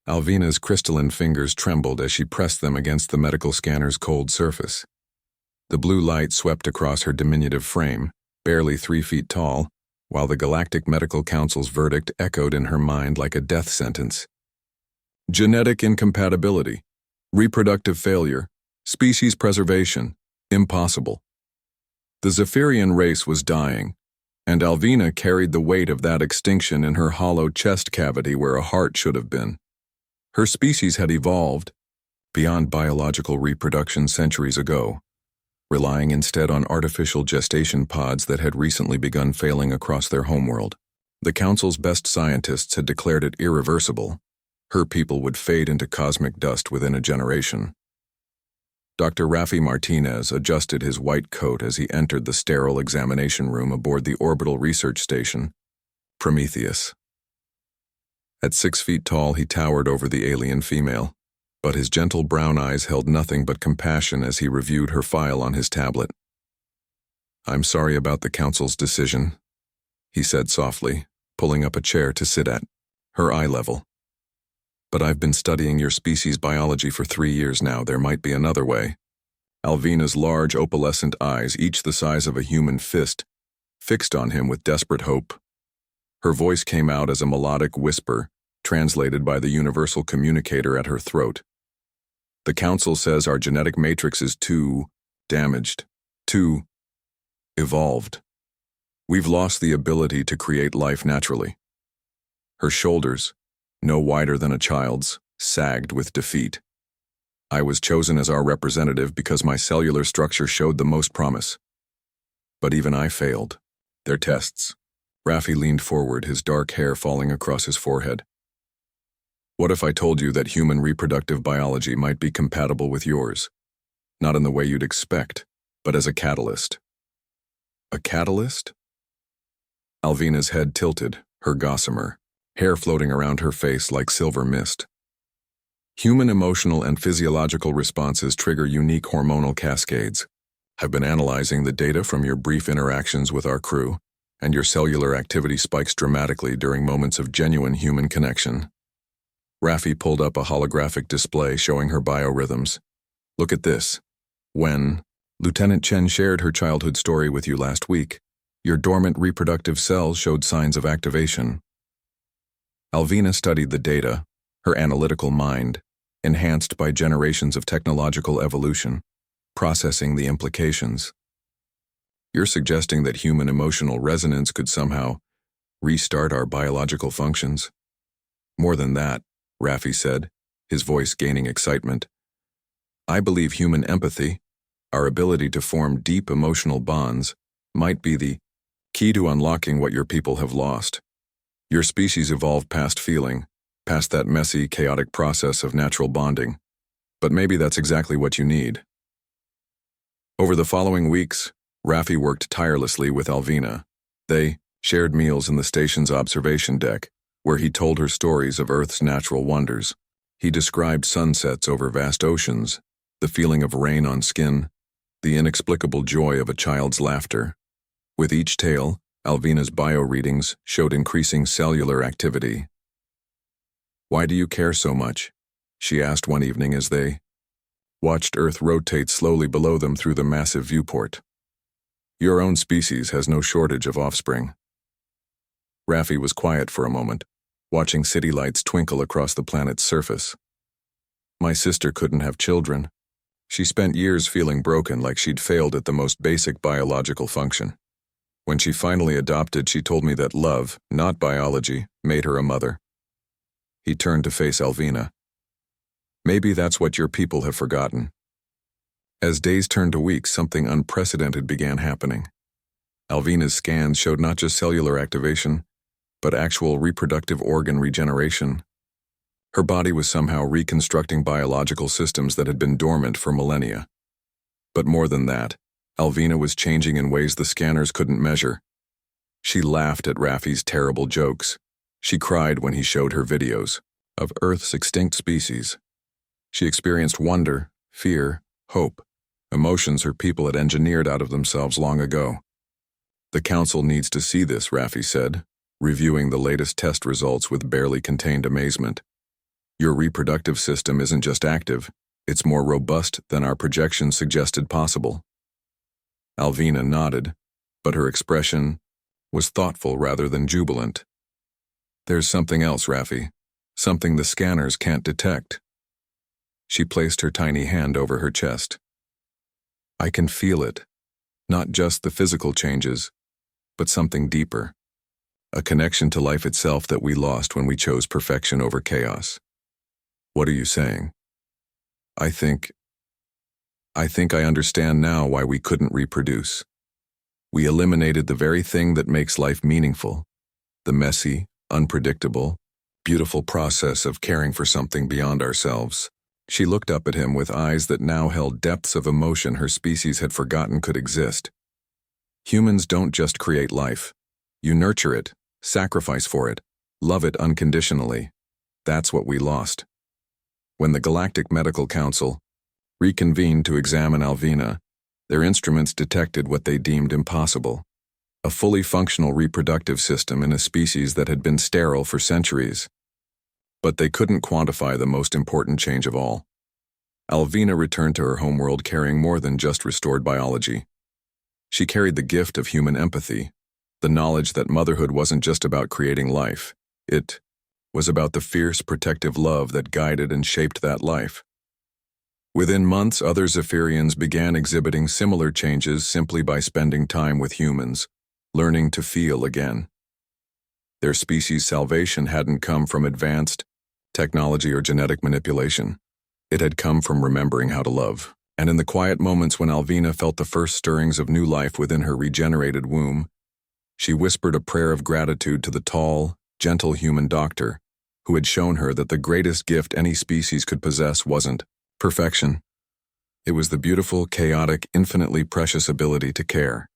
Alvina's crystalline fingers trembled as she pressed them against the medical scanner's cold surface. The blue light swept across her diminutive frame, barely 3 feet tall, while the Galactic Medical Council's verdict echoed in her mind like a death sentence. Genetic incompatibility, reproductive failure, species preservation, impossible. The Zephyrian race was dying, and Alvina carried the weight of that extinction in her hollow chest cavity where a heart should have been. Her species had evolved, beyond biological reproduction centuries ago, relying instead on artificial gestation pods that had recently begun failing across their homeworld. The Council's best scientists had declared it irreversible. Her people would fade into cosmic dust within a generation. Dr. Rafi Martinez adjusted his white coat as he entered the sterile examination room aboard the orbital research station, Prometheus. At 6 feet tall, he towered over the alien female, but his gentle brown eyes held nothing but compassion as he reviewed her file on his tablet. "I'm sorry about the Council's decision," he said softly, pulling up a chair to sit at, her eye level. "But I've been studying your species biology for 3 years now. There might be another way." Alvina's large opalescent eyes, each the size of a human fist, fixed on him with desperate hope. Her voice came out as a melodic whisper, translated by the universal communicator at her throat. "The Council says our genetic matrix is too damaged, too evolved. We've lost the ability to create life naturally." Her shoulders, no wider than a child's, sagged with defeat. "I was chosen as our representative because my cellular structure showed the most promise. But even I failed. Their tests." Rafi leaned forward, his dark hair falling across his forehead. "What if I told you that human reproductive biology might be compatible with yours? Not in the way you'd expect, but as a catalyst." "A catalyst?" Alvina's head tilted, her gossamer, hair floating around her face like silver mist. "Human emotional and physiological responses trigger unique hormonal cascades. I've been analyzing the data from your brief interactions with our crew, and your cellular activity spikes dramatically during moments of genuine human connection." Rafi pulled up a holographic display showing her biorhythms. "Look at this. When Lieutenant Chen shared her childhood story with you last week, your dormant reproductive cells showed signs of activation." Alvina studied the data, her analytical mind, enhanced by generations of technological evolution, processing the implications. "You're suggesting that human emotional resonance could somehow restart our biological functions?" "More than that," Rafi said, his voice gaining excitement. "I believe human empathy, our ability to form deep emotional bonds, might be the key to unlocking what your people have lost. Your species evolved past feeling, past that messy, chaotic process of natural bonding. But maybe that's exactly what you need." Over the following weeks, Rafi worked tirelessly with Alvina. They shared meals in the station's observation deck, where he told her stories of Earth's natural wonders. He described sunsets over vast oceans, the feeling of rain on skin, the inexplicable joy of a child's laughter. With each tale, Alvina's bio-readings showed increasing cellular activity. "Why do you care so much?" she asked one evening as they watched Earth rotate slowly below them through the massive viewport. "Your own species has no shortage of offspring." Rafi was quiet for a moment, watching city lights twinkle across the planet's surface. "My sister couldn't have children. She spent years feeling broken, like she'd failed at the most basic biological function. When she finally adopted, she told me that love, not biology, made her a mother." He turned to face Alvina. "Maybe that's what your people have forgotten." As days turned to weeks, something unprecedented began happening. Alvina's scans showed not just cellular activation, but actual reproductive organ regeneration. Her body was somehow reconstructing biological systems that had been dormant for millennia. But more than that, Alvina was changing in ways the scanners couldn't measure. She laughed at Rafi's terrible jokes. She cried when he showed her videos of Earth's extinct species. She experienced wonder, fear, hope, emotions her people had engineered out of themselves long ago. "The Council needs to see this," Rafi said, reviewing the latest test results with barely contained amazement. Your reproductive system isn't just active, it's more robust than our projections suggested possible. Alvina nodded, but her expression was thoughtful rather than jubilant. There's something else, Raffi. Something the scanners can't detect. She placed her tiny hand over her chest. I can feel it. Not just the physical changes, but something deeper. A connection to life itself that we lost when we chose perfection over chaos. What are you saying? I think I understand now why we couldn't reproduce. We eliminated the very thing that makes life meaningful, the messy, unpredictable, beautiful process of caring for something beyond ourselves. She looked up at him with eyes that now held depths of emotion her species had forgotten could exist. Humans don't just create life. You nurture it, sacrifice for it, love it unconditionally. That's what we lost. When the Galactic Medical Council reconvened to examine Alvina, their instruments detected what they deemed impossible: a fully functional reproductive system in a species that had been sterile for centuries. But they couldn't quantify the most important change of all. Alvina returned to her homeworld carrying more than just restored biology. She carried the gift of human empathy, the knowledge that motherhood wasn't just about creating life. It was about the fierce, protective love that guided and shaped that life. Within months, other Zephyrians began exhibiting similar changes simply by spending time with humans, learning to feel again. Their species' salvation hadn't come from advanced technology or genetic manipulation. It had come from remembering how to love. And in the quiet moments when Alvina felt the first stirrings of new life within her regenerated womb, she whispered a prayer of gratitude to the tall, gentle human doctor who had shown her that the greatest gift any species could possess wasn't perfection. It was the beautiful, chaotic, infinitely precious ability to care.